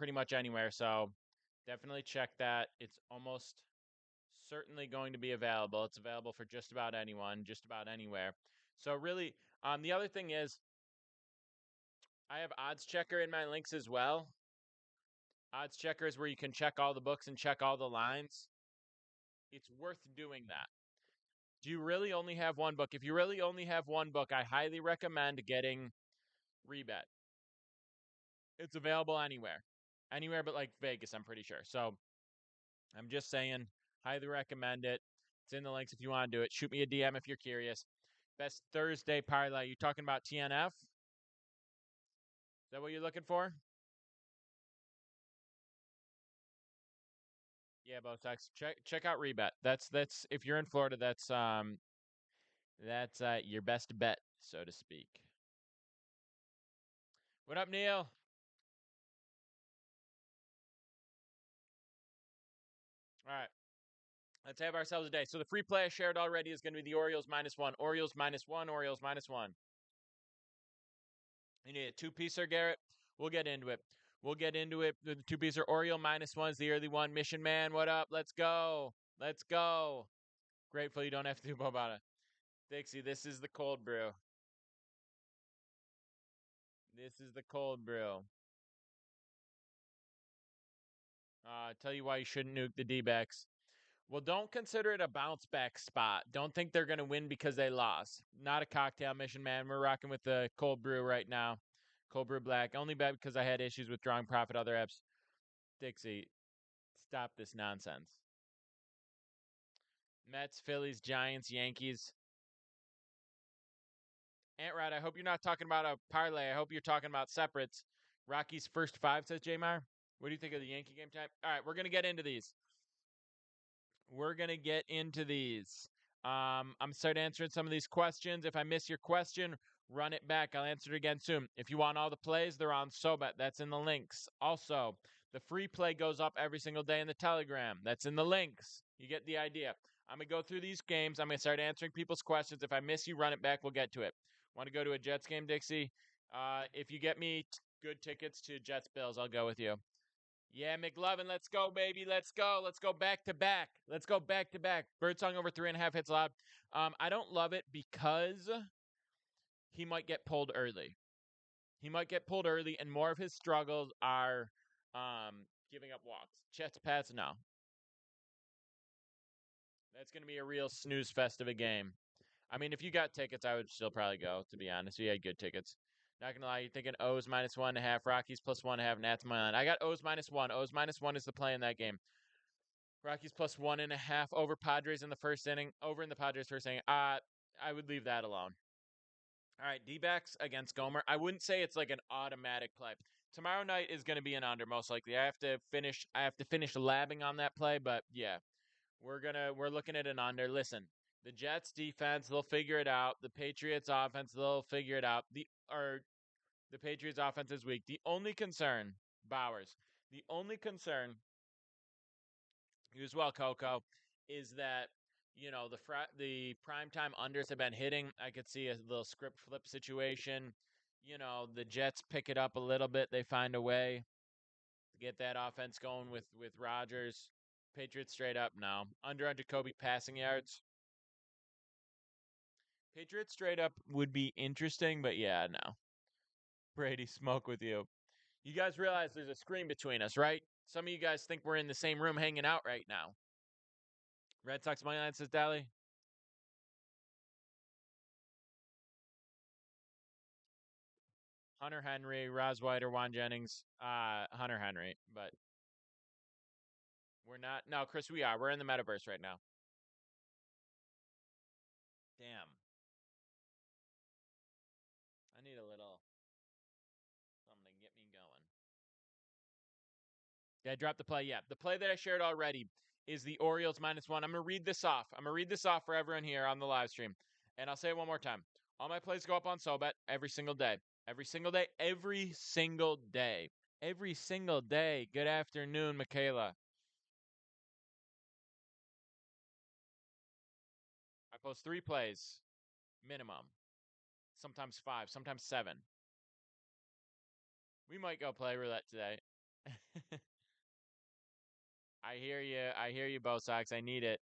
pretty much anywhere. So definitely check that. It's almost certainly going to be available. It's available for just about anyone, just about anywhere. So really, the other thing is I have Odds Checker in my links as well. Odds Checker is where you can check all the books and check all the lines. It's worth doing that. Do you really only have one book? If you really only have one book, I highly recommend getting Rebet. It's available anywhere. Anywhere but like Vegas, I'm pretty sure. So I'm just saying, highly recommend it. It's in the links if you want to do it. Shoot me a DM if you're curious. Best Thursday parlay. You talking about TNF? Is that what you're looking for? Yeah, both sides. Check out Rebet. That's if you're in Florida, that's your best bet, so to speak. What up, Neil? All right. Let's have ourselves a day. So the free play I shared already is going to be the Orioles -1. Orioles -1. Orioles -1. You need a two-piecer, Garrett? We'll get into it. We'll get into it. The two-piecer Oriole -1 is the early one. Mission Man, what up? Let's go. Let's go. Grateful you don't have to do Bobata. Dixie, this is the cold brew. This is the cold brew. Tell you why you shouldn't nuke the D-backs. Well, don't consider it a bounce back spot. Don't think they're going to win because they lost. Not a cocktail mission, man. We're rocking with the cold brew right now. Cold brew black. Only bad because I had issues with drawing profit other apps. Dixie, stop this nonsense. Mets, Phillies, Giants, Yankees. Antrad, I hope you're not talking about a parlay. I hope you're talking about separates. Rockies first five, says Jamar. What do you think of the Yankee game type? All right, we're going to get into these. We're going to get into these. I'm start answering some of these questions. If I miss your question, run it back. I'll answer it again soon. If you want all the plays, they're on SoBet. That's in the links. Also, the free play goes up every single day in the Telegram. That's in the links. You get the idea. I'm going to go through these games. I'm going to start answering people's questions. If I miss you, run it back. We'll get to it. Want to go to a Jets game, Dixie? If you get me good tickets to Jets Bills, I'll go with you. Yeah, McLovin, let's go, baby. Let's go. Let's go back to back. Let's go back to back. Birdsong over 3.5 hits loud. I don't love it because he might get pulled early. He might get pulled early, and more of his struggles are giving up walks. Jets Pats, no. That's going to be a real snooze fest of a game. I mean, if you got tickets, I would still probably go, to be honest. You had good tickets. Not going to lie, you're thinking O's -1.5, Rockies +1.5, Nats -1. I got O's -1. O's -1 is the play in that game. Rockies +1.5 over Padres in the first inning. Over in the Padres first inning. I would leave that alone. All right, D-backs against Gomer. I wouldn't say it's like an automatic play. Tomorrow night is going to be an under most likely. I have to finish labbing on that play, but yeah. We're looking at an under. Listen, the Jets defense, they'll figure it out. The Patriots offense, they'll figure it out. The Patriots offense is weak. The only concern, Bowers, the only concern, you as well, Coco, is that the primetime unders have been hitting. I could see a little script flip situation. The Jets pick it up a little bit. They find a way to get that offense going with Rodgers. Patriots straight up, no. Under on Jacoby passing yards. Patriots straight up would be interesting, but yeah, no. Brady, smoke with you. You guys realize there's a screen between us, right? Some of you guys think we're in the same room hanging out right now. Red Sox money line, says Dally. Hunter Henry, Roz White, or Juan Jennings. Hunter Henry, but we're not. No, Chris, we are. We're in the metaverse right now. Damn. I need a little something to get me going. Did I drop the play? Yeah. The play that I shared already is the Orioles -1. I'm going to read this off. I'm going to read this off for everyone here on the live stream. And I'll say it one more time. All my plays go up on SoBet every single day. Every single day. Every single day. Every single day. Good afternoon, Michaela. I post 3 plays minimum. Sometimes 5, sometimes 7. We might go play roulette today. I hear you. I hear you, Bo Sox. I need it.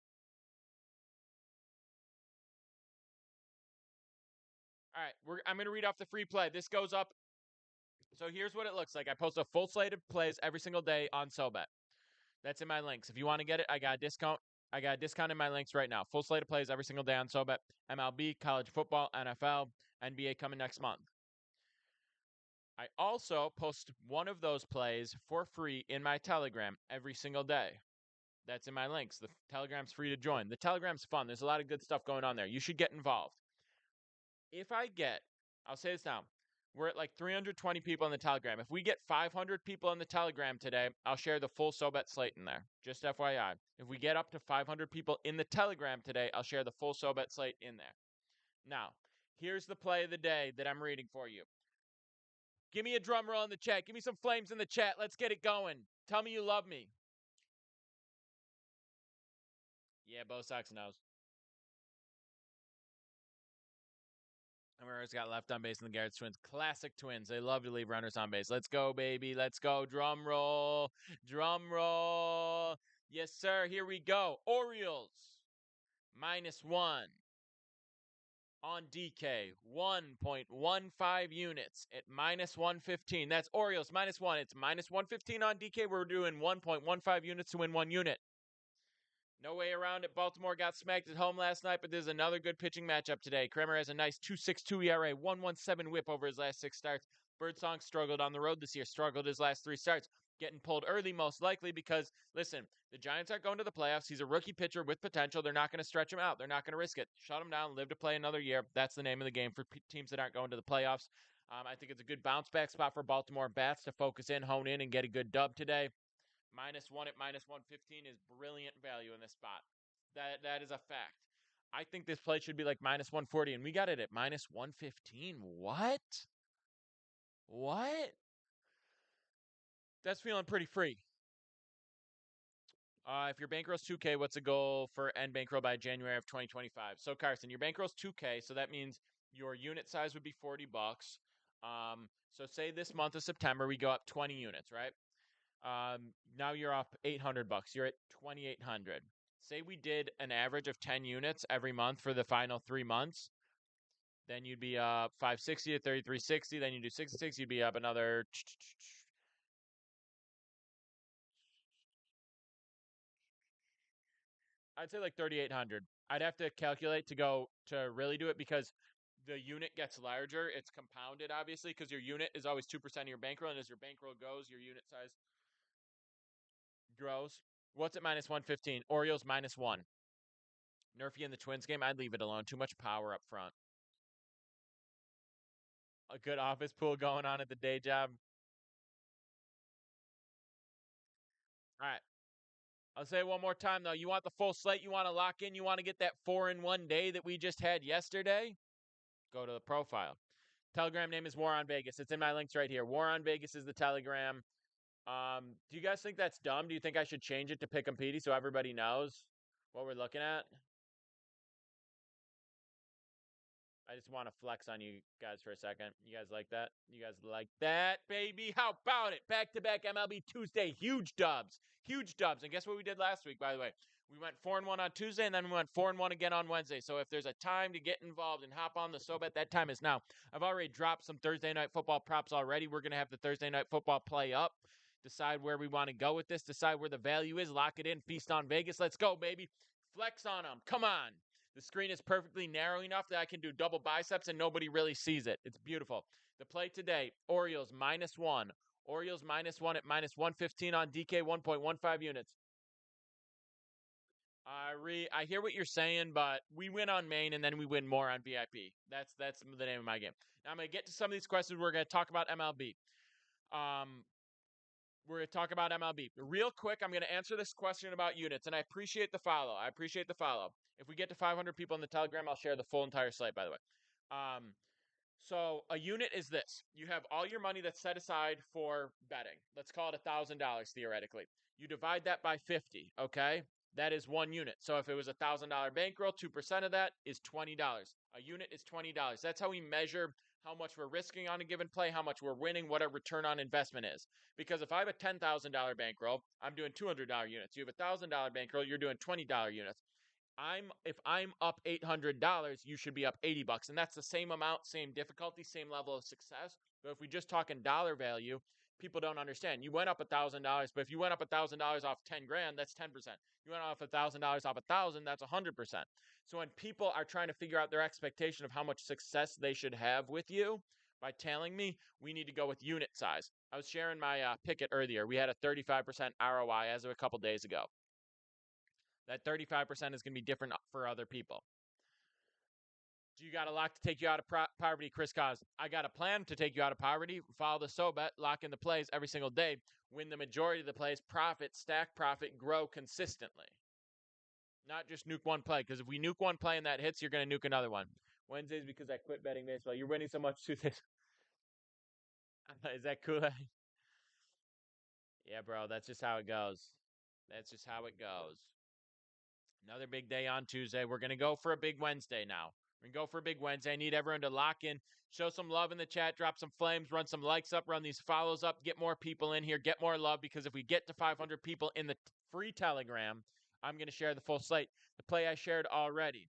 All right, I'm going to read off the free play. This goes up. So here's what it looks like. I post a full slate of plays every single day on SoBet. That's in my links. If you want to get it, I got a discount. I got a discount in my links right now. Full slate of plays every single day on SoBet. MLB, college football, NFL, NBA coming next month. I also post one of those plays for free in my Telegram every single day. That's in my links. The Telegram's free to join. The Telegram's fun. There's a lot of good stuff going on there. You should get involved. If I get, I'll say this now, we're at like 320 people in the Telegram. If we get 500 people in the Telegram today, I'll share the full SoBet slate in there. Just FYI. If we get up to 500 people in the Telegram today, I'll share the full SoBet slate in there. Now, here's the play of the day that I'm reading for you. Give me a drum roll in the chat. Give me some flames in the chat. Let's get it going. Tell me you love me. Yeah, Bo Sox knows. Ramirez got left on base in the Garrett's Twins. Classic Twins. They love to leave runners on base. Let's go, baby. Let's go. Drum roll. Drum roll. Yes, sir. Here we go. Orioles -1 on DK. 1.15 units at -115. That's Orioles -1. It's -115 on DK. We're doing 1.15 units to win 1 unit. No way around it. Baltimore got smacked at home last night, but there's another good pitching matchup today. Kremer has a nice 2.62 ERA, 1.17 whip over his last 6 starts. Birdsong struggled on the road this year, struggled his last 3 starts. Getting pulled early most likely because, listen, the Giants aren't going to the playoffs. He's a rookie pitcher with potential. They're not going to stretch him out. They're not going to risk it. Shut him down, live to play another year. That's the name of the game for teams that aren't going to the playoffs. I think it's a good bounce back spot for Baltimore bats to focus in, hone in, and get a good dub today. -1 at -115 is brilliant value in this spot. That is a fact. I think this play should be like -140, and we got it at -115. What? What? That's feeling pretty free. If your bankroll's 2K, what's the goal for end bankroll by January of 2025? So Carson, your bankroll's 2K, so that means your unit size would be $40. So say this month of September we go up 20 units, right? Now you're up $800. You're at 2,800. Say we did an average of 10 units every month for the final 3 months. Then you'd be up 560 to 3,360. Then you do 66. You'd be up another. I'd say like 3,800. I'd have to calculate to go to really do it because the unit gets larger. It's compounded, obviously, because your unit is always 2% of your bankroll. And as your bankroll goes, your unit size grows. What's at -115? Orioles -1. Nerfy in the Twins game, I'd leave it alone. Too much power up front. A good office pool going on at the day job. All right. I'll say it one more time, though. You want the full slate? You want to lock in? You want to get that 4-in-1 day that we just had yesterday? Go to the profile. Telegram name is War on Vegas. It's in my links right here. War on Vegas is the Telegram. Do you guys think that's dumb? Do you think I should change it to Pick'em Petey so everybody knows what we're looking at? I just want to flex on you guys for a second. You guys like that? You guys like that, baby? How about it? Back-to-back MLB Tuesday. Huge dubs. Huge dubs. And guess what we did last week, by the way? We went 4-1 on Tuesday, and then we went 4-1 again on Wednesday. So if there's a time to get involved and hop on the SoBet, that time is now. I've already dropped some Thursday Night Football props already. We're going to have the Thursday Night Football play up. Decide where we want to go with this. Decide where the value is. Lock it in. Feast on Vegas. Let's go, baby. Flex on them. Come on. The screen is perfectly narrow enough that I can do double biceps and nobody really sees it. It's beautiful. The play today, Orioles -1. Orioles -1 at -115 on DK, 1.15 units. I hear what you're saying, but we win on main and then we win more on VIP. That's the name of my game. Now I'm going to get to some of these questions. We're going to talk about MLB. We're going to talk about MLB. Real quick, I'm going to answer this question about units, and I appreciate the follow. If we get to 500 people in the Telegram, I'll share the full entire slate, by the way. So a unit is this. You have all your money that's set aside for betting. Let's call it $1,000 theoretically. You divide that by 50, okay? That is 1 unit. So if it was a $1,000 bankroll, 2% of that is $20. A unit is $20. That's how we measure how much we're risking on a given play, how much we're winning, what our return on investment is. Because if I have a $10,000 bankroll, I'm doing $200 units. You have a $1,000 bankroll, you're doing $20 units. If I'm up $800, you should be up $80, and that's the same amount, same difficulty, same level of success. But if we just talk in dollar value, people don't understand. You went up $1,000, but if you went up $1,000 off 10 grand, that's 10%. You went off $1,000 off 1,000, that's 100%. So when people are trying to figure out their expectation of how much success they should have with you, by telling me we need to go with unit size. I was sharing my picket earlier. We had a 35% ROI as of a couple days ago. That 35% is going to be different for other people. Do you got a lock to take you out of poverty, Chris Cos? I got a plan to take you out of poverty. Follow the SoBet, lock in the plays every single day, win the majority of the plays, profit, stack profit, grow consistently. Not just nuke one play, because if we nuke one play and that hits, you're going to nuke another one. Wednesdays because I quit betting baseball. You're winning so much Tuesdays. Is that cool? Yeah, bro, that's just how it goes. That's just how it goes. Another big day on Tuesday. We're going to go for a big Wednesday now. We're going to go for a big Wednesday. I need everyone to lock in, show some love in the chat, drop some flames, run some likes up, run these follows up, get more people in here, get more love, because if we get to 500 people in the free Telegram, I'm going to share the full slate. The play I shared already.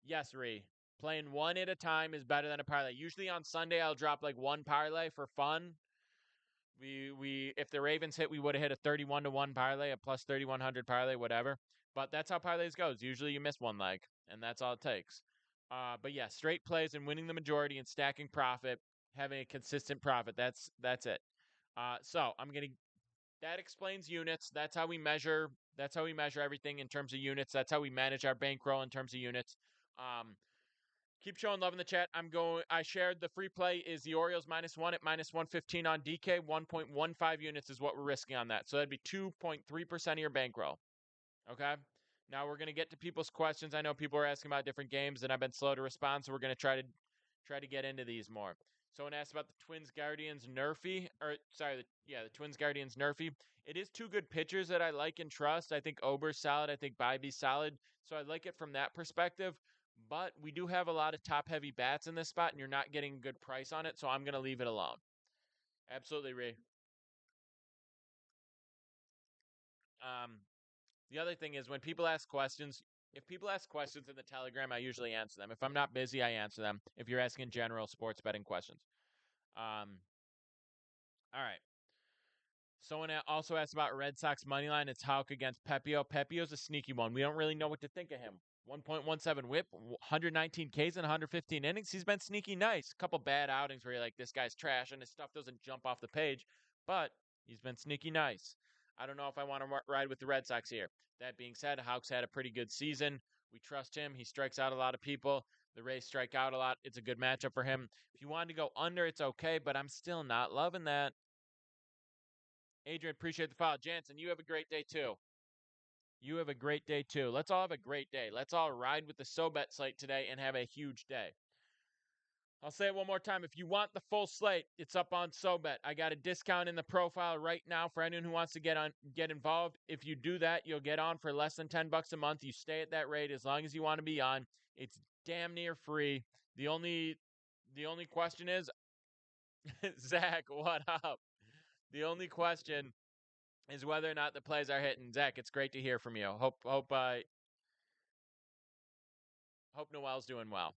Yes, Ree. Playing one at a time is better than a parlay. Usually on Sunday, I'll drop like one parlay for fun. If the Ravens hit, we would have hit a 31-1 parlay, a plus 3,100 parlay, whatever. But that's how parlays goes. Usually you miss one leg, and that's all it takes. But yeah, straight plays and winning the majority and stacking profit, having a consistent profit. That's it. So that explains units. That's how we measure. That's how we measure everything in terms of units. That's how we manage our bankroll in terms of units. Keep showing love in the chat. I shared the free play is the Orioles -1 at -115 on DK. 1.15 units is what we're risking on that. So that'd be 2.3% of your bankroll. Okay. Now we're going to get to people's questions. I know people are asking about different games, and I've been slow to respond, so we're going to try to get into these more. Someone asked about the Twins Guardians Nerfy, the Twins Guardians Nerfy. It is two good pitchers that I like and trust. I think Ober's solid. I think Bybee's solid. So I like it from that perspective. But we do have a lot of top-heavy bats in this spot, and you're not getting a good price on it, so I'm going to leave it alone. Absolutely, Ray. The other thing is when people ask questions, if people ask questions in the Telegram, I usually answer them. If I'm not busy, I answer them. If you're asking general sports betting questions. All right. Someone also asked about Red Sox money line. It's Houck against Pepio. Pepio's a sneaky one. We don't really know what to think of him. 1.17 whip, 119 Ks in 115 innings. He's been sneaky nice. A couple bad outings where you're like, this guy's trash, and his stuff doesn't jump off the page, but he's been sneaky nice. I don't know if I want to ride with the Red Sox here. That being said, Houck's had a pretty good season. We trust him. He strikes out a lot of people. The Rays strike out a lot. It's a good matchup for him. If you wanted to go under, it's okay, but I'm still not loving that. Adrian, appreciate the follow. Jansen, you have a great day too. You have a great day too. Let's all have a great day. Let's all ride with the SoBet slate today and have a huge day. I'll say it one more time. If you want the full slate, it's up on SoBet. I got a discount in the profile right now for anyone who wants to get involved. If you do that, you'll get on for less than $10 a month. You stay at that rate as long as you want to be on. It's damn near free. The only question is, Zach, what up? The only question is whether or not the plays are hitting. Zach, it's great to hear from you. Hope Noel's doing well.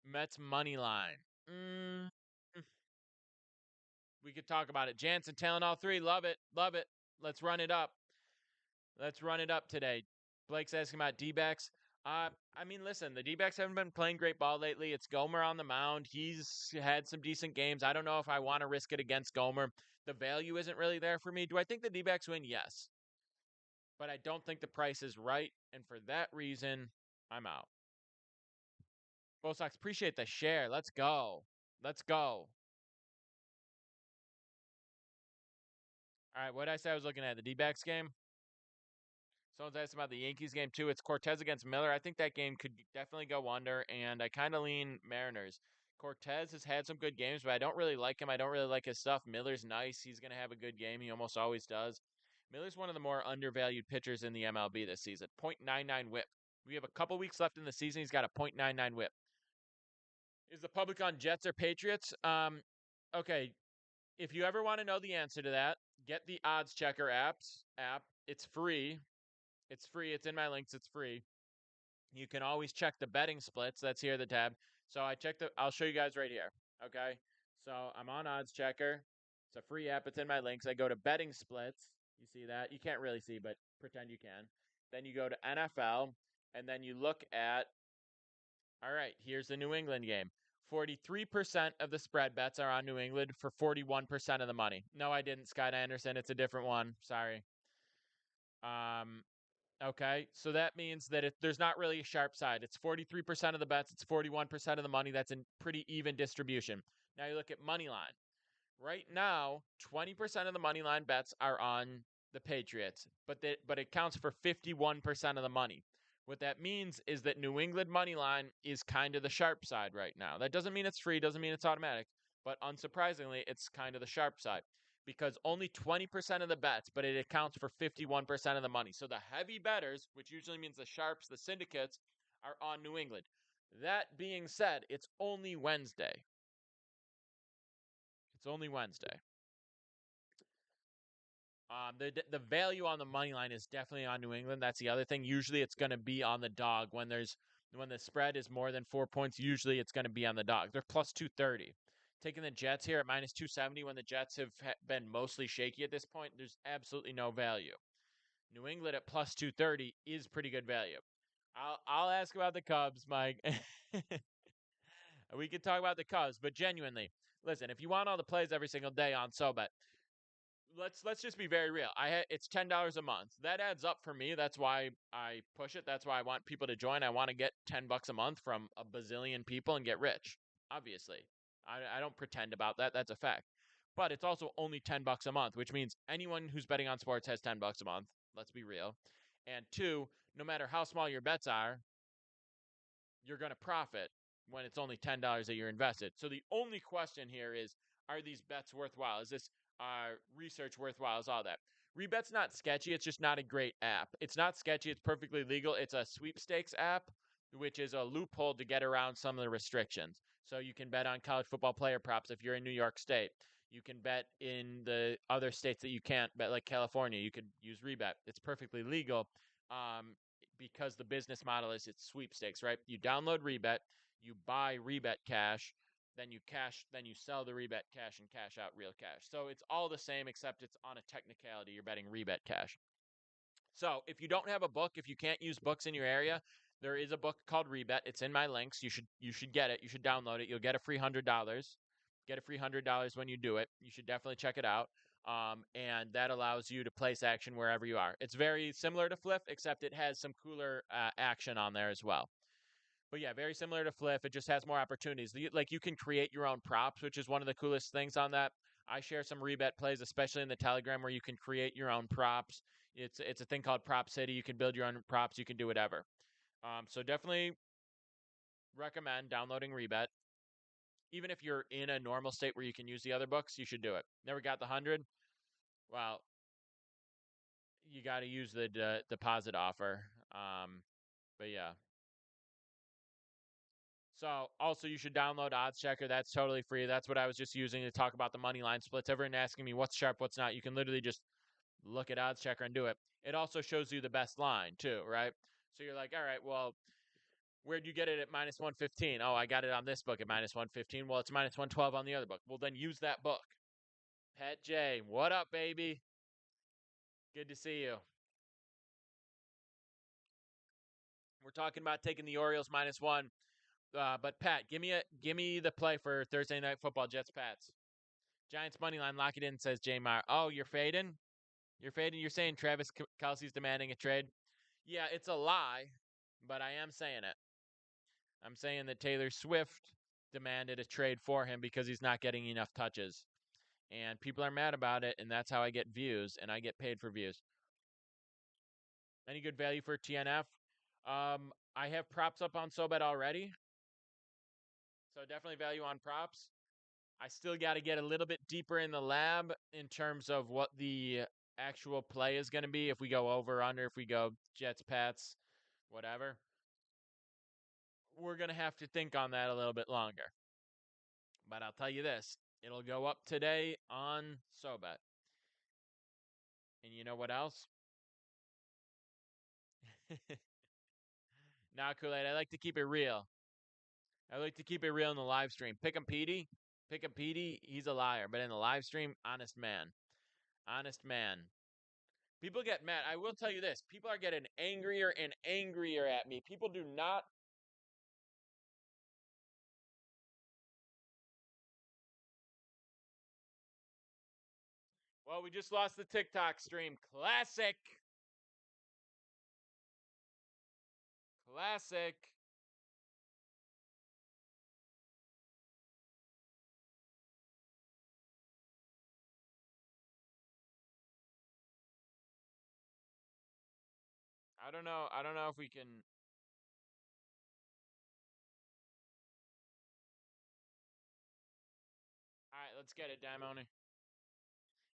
Mets money line. We could talk about it. Jansen, Tylenol 3, love it. Let's run it up. Let's run it up today. Blake's asking about D-backs. Listen, the D-backs haven't been playing great ball lately. It's Gomer on the mound. He's had some decent games. I don't know if I want to risk it against Gomer. The value isn't really there for me. Do I think the D-backs win? Yes. But I don't think the price is right. And for that reason, I'm out. Bo Sox, appreciate the share. Let's go. All right, what did I say I was looking at? The D-backs game? Someone's asking about the Yankees game, too. It's Cortez against Miller. I think that game could definitely go under, and I kind of lean Mariners. Cortez has had some good games, but I don't really like him. I don't really like his stuff. Miller's nice. He's going to have a good game. He almost always does. Miller's one of the more undervalued pitchers in the MLB this season. .99 whip. We have a couple weeks left in the season. He's got a .99 whip. Is the public on Jets or Patriots? Okay. If you ever want to know the answer to that, get the Odds Checker app. It's free. It's free. It's in my links. It's free. You can always check the betting splits. That's here the tab. So I'll show you guys right here. Okay. So I'm on Odds Checker. It's a free app. It's in my links. I go to betting splits. You see that? You can't really see, but pretend you can. Then you go to NFL, and then you look at, all right, here's the New England game. 43% of the spread bets are on New England for 41% of the money. No, I didn't, Scott Anderson. It's a different one. Sorry. Okay, so that means that there's not really a sharp side. It's 43% of the bets, it's 41% of the money. That's a pretty even distribution. Now you look at money line. Right now, 20% of the money line bets are on the Patriots, but it counts for 51% of the money. What that means is that New England money line is kind of the sharp side right now. That doesn't mean it's free, doesn't mean it's automatic, but unsurprisingly, it's kind of the sharp side because only 20% of the bets, but it accounts for 51% of the money. So the heavy bettors, which usually means the sharps, the syndicates, are on New England. That being said, it's only Wednesday. It's only Wednesday. The value on the money line is definitely on New England. That's the other thing. Usually, it's going to be on the dog when the spread is more than 4 points. Usually, it's going to be on the dog. They're plus 230. Taking the Jets here at minus 270 when the Jets have been mostly shaky at this point. There's absolutely no value. New England at plus 230 is pretty good value. I'll ask about the Cubs, Mike. We can talk about the Cubs, but genuinely, listen. If you want all the plays every single day on SoBet, let's just be very real. It's $10 a month. That adds up for me. That's why I push it. That's why I want people to join. I want to get $10 a month from a bazillion people and get rich. Obviously, I don't pretend about that. That's a fact. But it's also only $10 a month, which means anyone who's betting on sports has $10 a month. Let's be real. And two, no matter how small your bets are, you're going to profit when it's only $10 that you're invested. So the only question here is, are these bets worthwhile? Is this research worthwhile? Is all that? Rebet's not sketchy. It's just not a great app. It's not sketchy. It's perfectly legal. It's a sweepstakes app, which is a loophole to get around some of the restrictions. So you can bet on college football player props if you're in New York State. You can bet in the other states that you can't bet, like California. You could use Rebet. It's perfectly legal. Because the business model is it's sweepstakes, right? You download Rebet, you buy Rebet cash, then you sell the Rebet cash and cash out real cash. So it's all the same except it's on a technicality. You're betting Rebet cash. So if you don't have a book, if you can't use books in your area, there is a book called Rebet. It's in my links. You should get it. You should download it. You'll get a free $100. Get a free $100 when you do it. You should definitely check it out. And that allows you to place action wherever you are. It's very similar to Fliff, except it has some cooler action on there as well. But yeah, very similar to Fliff. It just has more opportunities. Like you can create your own props, which is one of the coolest things on that. I share some Rebet plays, especially in the Telegram, where you can create your own props. It's a thing called Prop City. You can build your own props. You can do whatever. So definitely recommend downloading Rebet. Even if you're in a normal state where you can use the other books, you should do it. Never got the 100? Well, you got to use the deposit offer. But yeah. So also you should download Odds Checker. That's totally free. That's what I was just using to talk about the money line splits. Everyone asking me what's sharp, what's not. You can literally just look at Odds Checker and do it. It also shows you the best line too, right? So you're like, all right, well, where'd you get it at minus 115? Oh, I got it on this book at minus 115. Well, it's minus 112 on the other book. Well, then use that book. Pet J, what up, baby? Good to see you. We're talking about taking the Orioles minus one. But Pat, give me the play for Thursday night football, Jets Pats. Giants money line, lock it in, says J Mar. Oh, you're fading? You're fading? You're saying Travis Kelce's demanding a trade? Yeah, it's a lie, but I am saying it. I'm saying that Taylor Swift demanded a trade for him because he's not getting enough touches. And people are mad about it, and that's how I get views, and I get paid for views. Any good value for TNF? I have props up on SoBet already. So definitely value on props. I still got to get a little bit deeper in the lab in terms of what the actual play is going to be. If we go over, under, if we go Jets, Pats, whatever. We're going to have to think on that a little bit longer. But I'll tell you this, it'll go up today on SoBet. And you know what else? Now, Kool-Aid, I like to keep it real. I like to keep it real in the live stream. Pick a Petey, he's a liar. But in the live stream, honest man. Honest man. People get mad. I will tell you this. People are getting angrier and angrier at me. People do not. Well, we just lost the TikTok stream. Classic. Classic. I don't know. I don't know if we can. All right, let's get it, Damoni.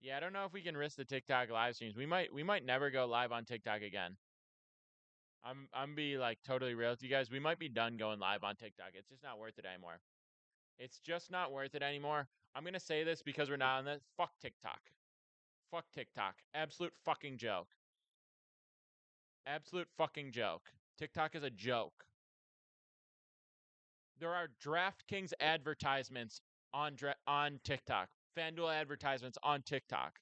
Yeah, I don't know if we can risk the TikTok live streams. We might never go live on TikTok again. I'm be like totally real with you guys. We might be done going live on TikTok. It's just not worth it anymore. It's just not worth it anymore. I'm gonna say this because we're not on that. Fuck TikTok. Fuck TikTok. Absolute fucking joke. Absolute fucking joke. TikTok is a joke. There are DraftKings advertisements on TikTok. FanDuel advertisements on TikTok.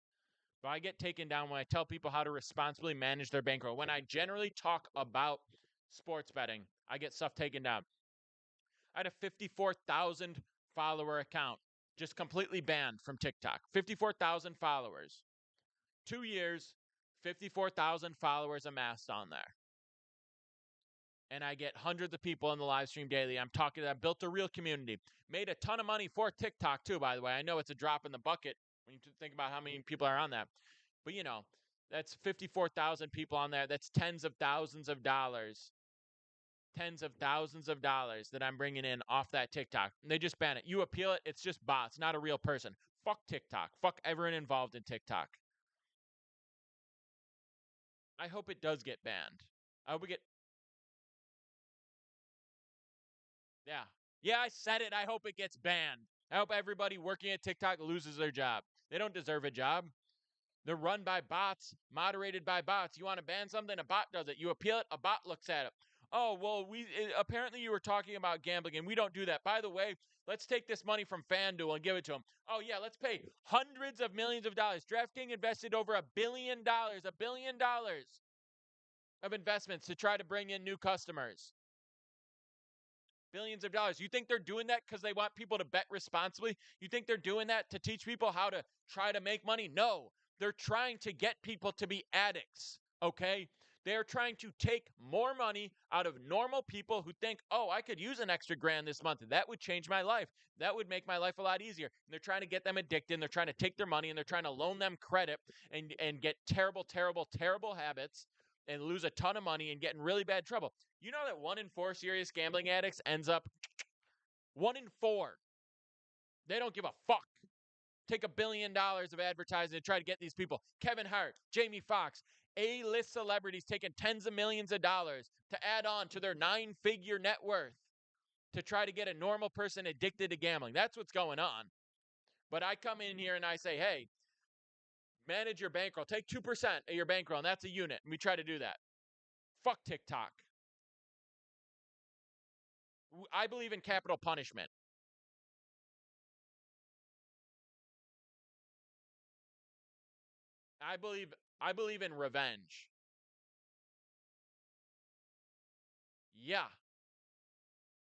But I get taken down when I tell people how to responsibly manage their bankroll. When I generally talk about sports betting, I get stuff taken down. I had a 54,000 follower account just completely banned from TikTok. 54,000 followers. 2 years, 54,000 followers amassed on there. And I get hundreds of people in the live stream daily. I'm talking to them, built a real community. Made a ton of money for TikTok too, by the way. I know it's a drop in the bucket when you think about how many people are on that. But that's 54,000 people on there. That's tens of thousands of dollars. Tens of thousands of dollars that I'm bringing in off that TikTok. And they just ban it. You appeal it, it's just bots, not a real person. Fuck TikTok. Fuck everyone involved in TikTok. I hope it does get banned. I hope we get. Yeah. Yeah, I said it. I hope it gets banned. I hope everybody working at TikTok loses their job. They don't deserve a job. They're run by bots, moderated by bots. You want to ban something, a bot does it. You appeal it, a bot looks at it. Oh, well, apparently you were talking about gambling, and we don't do that. By the way, let's take this money from FanDuel and give it to them. Oh, yeah, let's pay hundreds of millions of dollars. DraftKings invested over $1 billion, $1 billion of investments to try to bring in new customers. Billions of dollars. You think they're doing that because they want people to bet responsibly? You think they're doing that to teach people how to try to make money? No, they're trying to get people to be addicts, okay? They're trying to take more money out of normal people who think, oh, I could use an extra grand this month. That would change my life. That would make my life a lot easier. And they're trying to get them addicted. And they're trying to take their money and they're trying to loan them credit and get terrible, terrible, terrible habits and lose a ton of money and get in really bad trouble. You know that 1 in 4 serious gambling addicts ends up 1 in 4. They don't give a fuck. Take $1 billion of advertising to try to get these people. Kevin Hart, Jamie Foxx, A-list celebrities taking tens of millions of dollars to add on to their 9-figure net worth to try to get a normal person addicted to gambling. That's what's going on. But I come in here and I say, hey, manage your bankroll. Take 2% of your bankroll, and that's a unit. And we try to do that. Fuck TikTok. I believe in capital punishment. I believe in revenge. Yeah.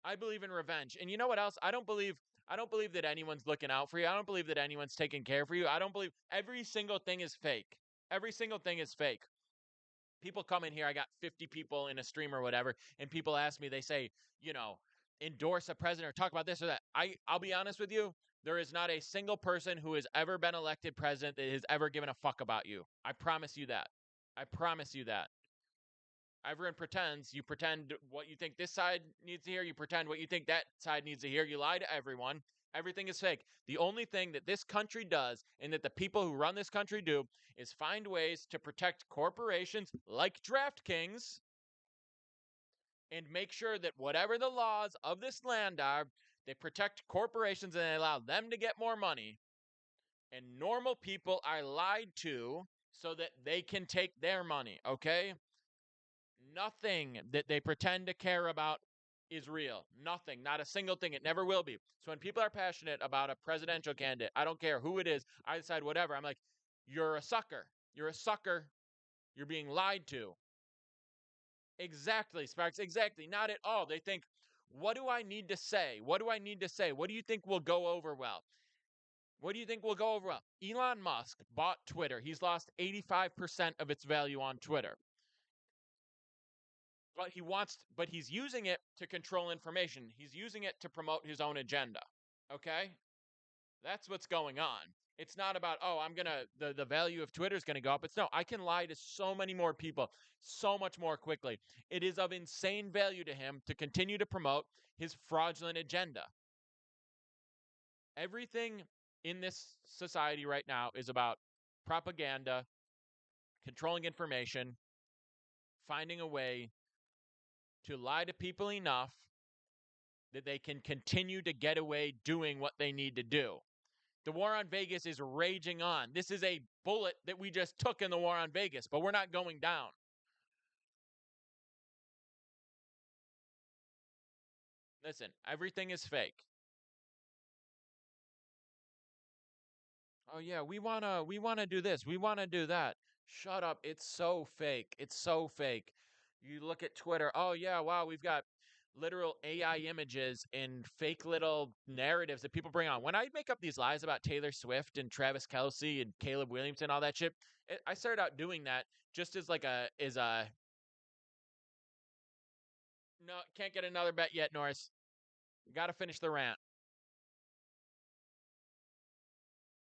I believe in revenge. And you know what else? I don't believe that anyone's looking out for you. I don't believe that anyone's taking care for you. I don't believe every single thing is fake. Every single thing is fake. People come in here, I got 50 people in a stream or whatever, and people ask me, they say, endorse a president or talk about this or that. I'll be honest with you, there is not a single person who has ever been elected president that has ever given a fuck about you. I promise you that. I promise you that. Everyone pretends. You pretend what you think this side needs to hear. You pretend what you think that side needs to hear. You lie to everyone. Everything is fake. The only thing that this country does and that the people who run this country do is find ways to protect corporations like DraftKings and make sure that whatever the laws of this land are, They protect corporations and they allow them to get more money. And normal people are lied to so that they can take their money, okay? Nothing that they pretend to care about is real. Nothing, not a single thing. It never will be. So when people are passionate about a presidential candidate, I don't care who it is, I decide whatever. I'm like, you're a sucker. You're a sucker. You're being lied to. Exactly, Sparks. Exactly. Not at all. They think, what do I need to say? What do I need to say? What do you think will go over well? What do you think will go over well? Elon Musk bought Twitter. He's lost 85% of its value on Twitter. But he's using it to control information. He's using it to promote his own agenda. Okay? That's what's going on. It's not about, oh, the value of Twitter is going to go up. It's no, I can lie to so many more people so much more quickly. It is of insane value to him to continue to promote his fraudulent agenda. Everything in this society right now is about propaganda, controlling information, finding a way to lie to people enough that they can continue to get away doing what they need to do. The war on Vegas is raging on. This is a bullet that we just took in the war on Vegas, but we're not going down. Listen, everything is fake. Oh yeah, we wanna do this. We wanna do that. Shut up. It's so fake. It's so fake. You look at Twitter. Oh yeah, wow, we've got literal AI images and fake little narratives that people bring on. When I make up these lies about Taylor Swift and Travis Kelce and Caleb Williams and all that shit, I started out doing that just as like a no, can't get another bet yet, Norris. Got to finish the rant.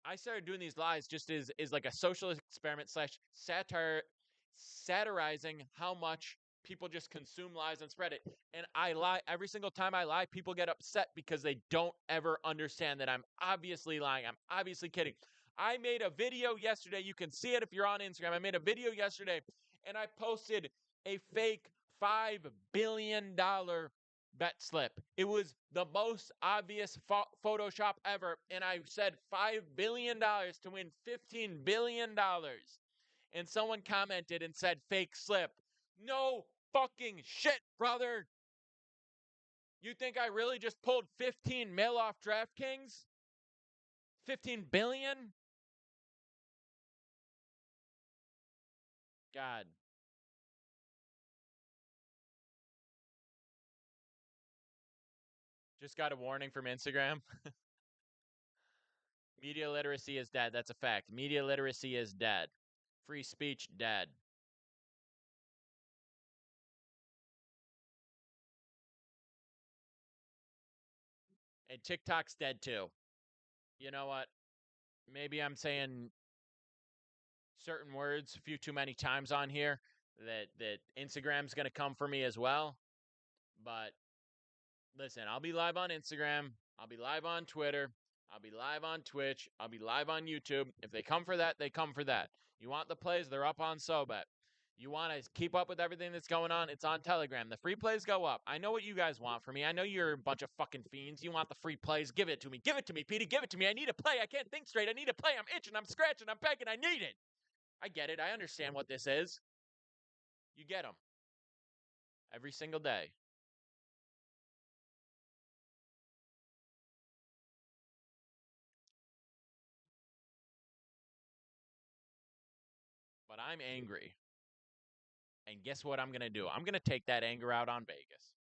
I started doing these lies just as like a social experiment slash satire, satirizing how much people just consume lies and spread it. And I lie every single time I lie. People get upset because they don't ever understand that I'm obviously lying. I'm obviously kidding. I made a video yesterday. You can see it if you're on Instagram. I made a video yesterday, and I posted a fake $5 billion bet slip. It was the most obvious Photoshop ever, and I said $5 billion to win $15 billion. And someone commented and said fake slip. No fucking shit, brother. You think I really just pulled 15 mil off DraftKings? 15 billion? God. Just got a warning from Instagram. Media literacy is dead. That's a fact. Media literacy is dead. Free speech dead. And TikTok's dead too. You know what? Maybe I'm saying certain words a few too many times on here that Instagram's going to come for me as well. But listen, I'll be live on Instagram, I'll be live on Twitter, I'll be live on Twitch, I'll be live on YouTube. If they come for that, they come for that. You want the plays, they're up on SoBet. You want to keep up with everything that's going on, it's on Telegram. The free plays go up. I know what you guys want from me. I know you're a bunch of fucking fiends. You want the free plays. Give it to me. Give it to me, Petey. Give it to me. I need a play. I can't think straight. I need a play. I'm itching. I'm scratching. I'm pegging. I need it. I get it. I understand what this is. You get them every single day. But I'm angry. And guess what I'm going to do? I'm going to take that anger out on Vegas.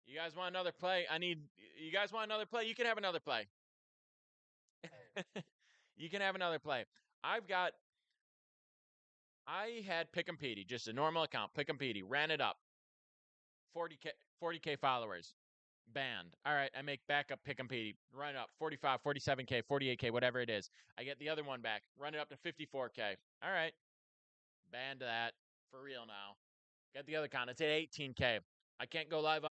You guys want another play? You guys want another play? You can have another play. You can have another play. I had Pick 'em Petey, just a normal account. Pick 'em Petey, ran it up. 40K followers. Banned. All right, I make backup Pick 'em Petey, run it up 45, 47K, 48K, whatever it is. I get the other one back, run it up to 54K. All right, banned that for real now. Get the other account. It's at 18K. I can't go live on